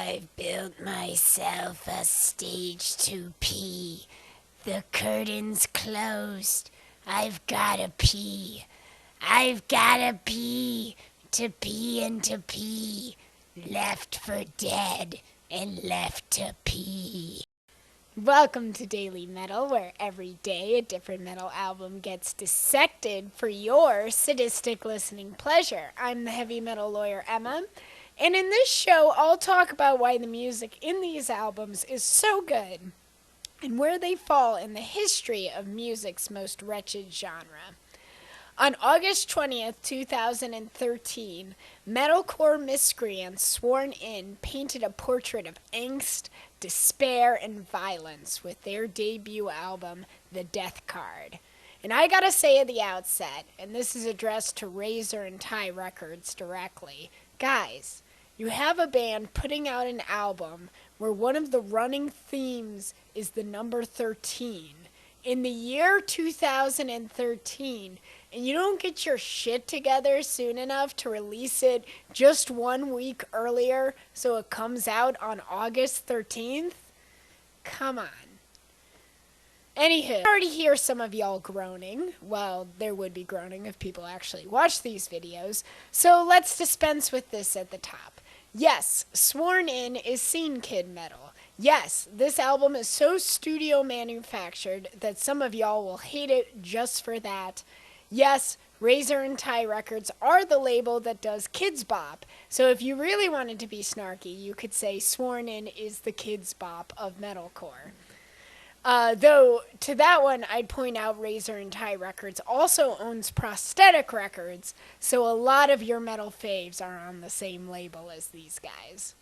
I've built myself a stage to pee. The curtain's closed. I've gotta pee. I've gotta pee. To pee and to pee. Left for dead and left to pee. Welcome to Daily Metal, where every day a different metal album gets dissected for your sadistic listening pleasure. I'm the heavy metal lawyer Emma, and in this show I'll talk about why the music in these albums is so good and where they fall in the history of music's most wretched genre. On August 20th, 2013, metalcore miscreants Sworn In painted a portrait of angst, despair, and violence with their debut album, The Death Card. And I gotta say at the outset, and this is addressed to Razor and Tie Records directly, guys, you have a band putting out an album where one of the running themes is the number 13. In the year 2013, and you don't get your shit together soon enough to release it just 1 week earlier so it comes out on August 13th? Come on. Anywho, I already hear some of y'all groaning. Well, there would be groaning if people actually watch these videos. So let's dispense with this at the top. Yes, Sworn In is scene kid metal. Yes, this album is so studio manufactured that some of y'all will hate it just for that. Yes, Razor and Tie Records are the label that does Kids Bop, so if you really wanted to be snarky, you could say Sworn In is the Kids Bop of metalcore. Though, to that one, I'd point out Razor and Tie Records also owns Prosthetic Records, so a lot of your metal faves are on the same label as these guys.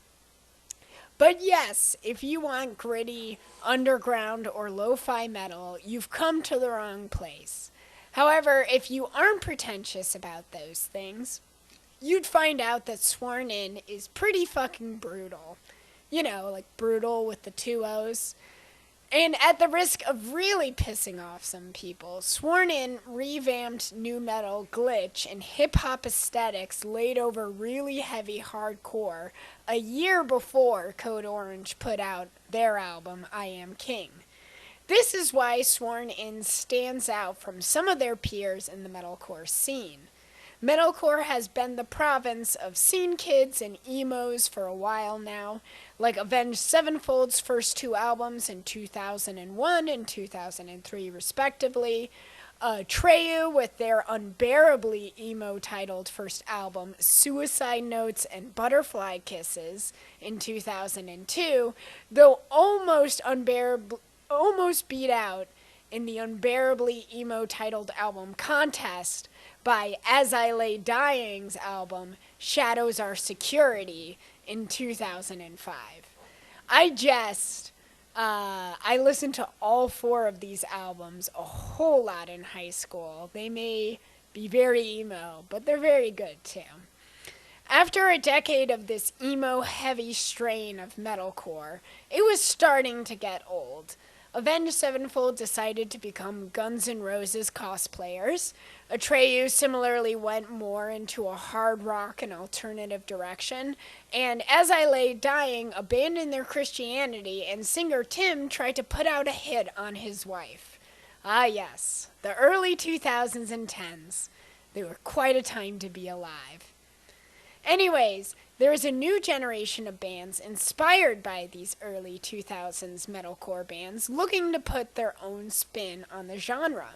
But yes, if you want gritty, underground, or lo-fi metal, you've come to the wrong place. However, if you aren't pretentious about those things, you'd find out that Sworn In is pretty fucking brutal. You know, like brutal with the two O's. And at the risk of really pissing off some people, Sworn In revamped nu metal glitch and hip-hop aesthetics laid over really heavy hardcore a year before Code Orange put out their album, I Am King. This is why Sworn In stands out from some of their peers in the metalcore scene. Metalcore has been the province of scene kids and emos for a while now, like Avenged Sevenfold's first two albums in 2001 and 2003 respectively, Treyu with their unbearably emo-titled first album, Suicide Notes and Butterfly Kisses, in 2002, though almost beat out in the unbearably emo-titled album Contest by As I Lay Dying's album, Shadows Are Security, in 2005. I listened to all four of these albums a whole lot in high school. They may be very emo, but they're very good too. After a decade of this emo-heavy strain of metalcore, it was starting to get old. Avenged Sevenfold decided to become Guns N' Roses cosplayers. Atreyu similarly went more into a hard rock and alternative direction. And As I Lay Dying abandoned their Christianity, and singer Tim tried to put out a hit on his wife. Ah yes, the early 2000s and 10s. They were quite a time to be alive. Anyways, there is a new generation of bands inspired by these early 2000s metalcore bands looking to put their own spin on the genre.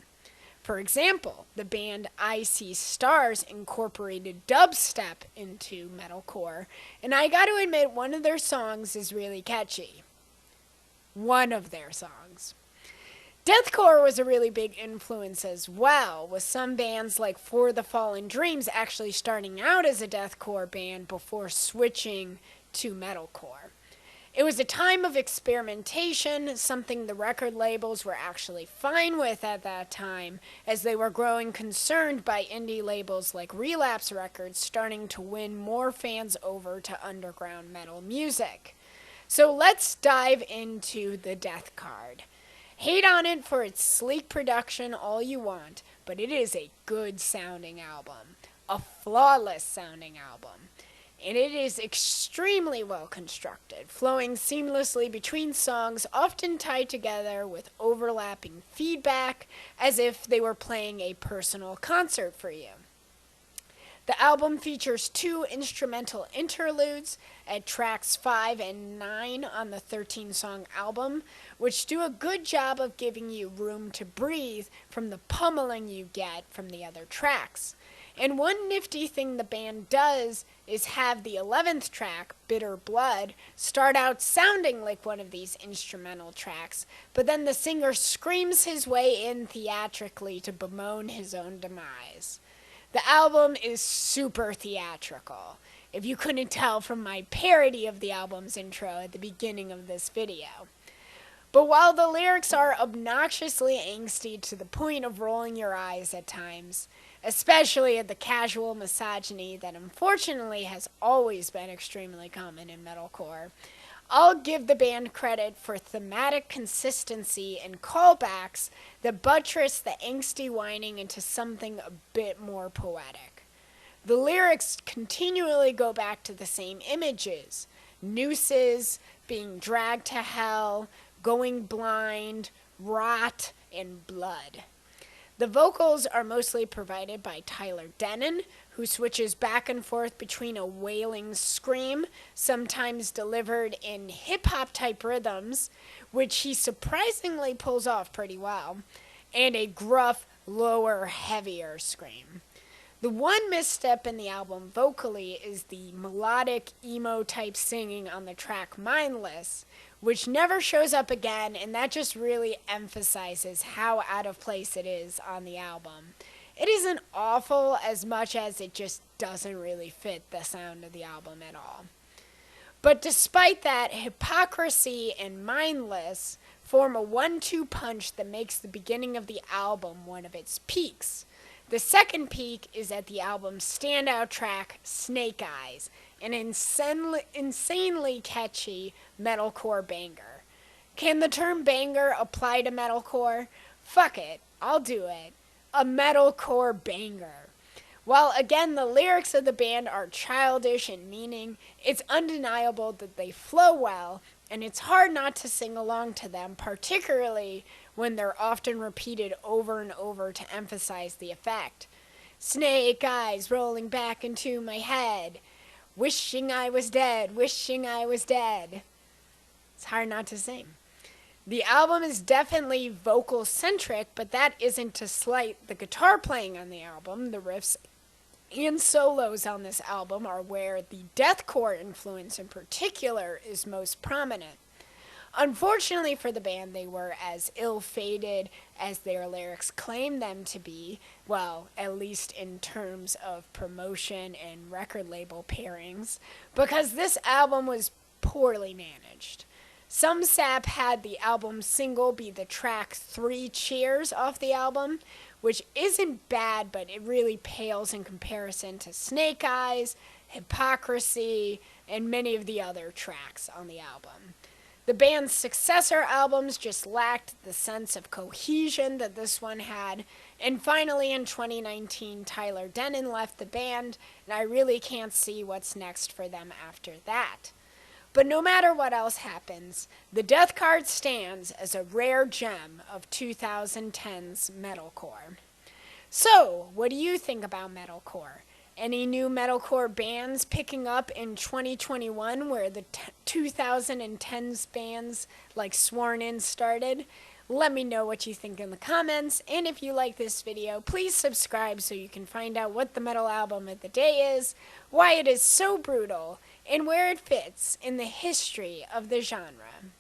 For example, the band I See Stars incorporated dubstep into metalcore, and I gotta admit one of their songs is really catchy. One of their songs. Deathcore was a really big influence as well, with some bands like For the Fallen Dreams actually starting out as a deathcore band before switching to metalcore. It was a time of experimentation, something the record labels were actually fine with at that time, as they were growing concerned by indie labels like Relapse Records starting to win more fans over to underground metal music. So let's dive into The Death Card. Hate on it for its sleek production all you want, but it is a good sounding album. A flawless sounding album. and it is extremely well constructed, flowing seamlessly between songs, often tied together with overlapping feedback as if they were playing a personal concert for you. The album features 2 instrumental interludes at tracks 5 and 9 on the 13-song album, which do a good job of giving you room to breathe from the pummeling you get from the other tracks. And one nifty thing the band does is have the 11th track, Bitter Blood, start out sounding like one of these instrumental tracks, but then the singer screams his way in theatrically to bemoan his own demise. The album is super theatrical, if you couldn't tell from my parody of the album's intro at the beginning of this video. But while the lyrics are obnoxiously angsty to the point of rolling your eyes at times, especially at the casual misogyny that unfortunately has always been extremely common in metalcore, I'll give the band credit for thematic consistency and callbacks that buttress the angsty whining into something a bit more poetic. The lyrics continually go back to the same images: nooses, being dragged to hell, going blind, rot, and blood. The vocals are mostly provided by Tyler Denon, who switches back and forth between a wailing scream, sometimes delivered in hip-hop type rhythms, which he surprisingly pulls off pretty well, and a gruff, lower, heavier scream. The one misstep in the album vocally is the melodic, emo-type singing on the track Mindless, which never shows up again, and that just really emphasizes how out of place it is on the album. It isn't awful as much as it just doesn't really fit the sound of the album at all. But despite that, Hypocrisy and Mindless form a 1-2 punch that makes the beginning of the album one of its peaks. The second peak is at the album's standout track, Snake Eyes, an insanely catchy metalcore banger. Can the term banger apply to metalcore? Fuck it, I'll do it. A metalcore banger. While again the lyrics of the band are childish in meaning, it's undeniable that they flow well, and it's hard not to sing along to them, particularly when they're often repeated over and over to emphasize the effect. Snake eyes rolling back into my head. Wishing I was dead, wishing I was dead. It's hard not to sing. The album is definitely vocal-centric, but that isn't to slight the guitar playing on the album. The riffs and solos on this album are where the deathcore influence in particular is most prominent. Unfortunately for the band, they were as ill-fated as their lyrics claim them to be, well, at least in terms of promotion and record label pairings, because this album was poorly managed. Some sap had the album single be the track 3 Cheers off the album, which isn't bad, but it really pales in comparison to Snake Eyes, Hypocrisy, and many of the other tracks on the album. The band's successor albums just lacked the sense of cohesion that this one had, and finally in 2019 Tyler Denon left the band, and I really can't see what's next for them after that. But no matter what else happens, the Death Card stands as a rare gem of 2010's metalcore. So, what do you think about metalcore? Any new metalcore bands picking up in 2021 where the 2010s bands like Sworn In started? Let me know what you think in the comments, and if you like this video, please subscribe so you can find out what the metal album of the day is, why it is so brutal, and where it fits in the history of the genre.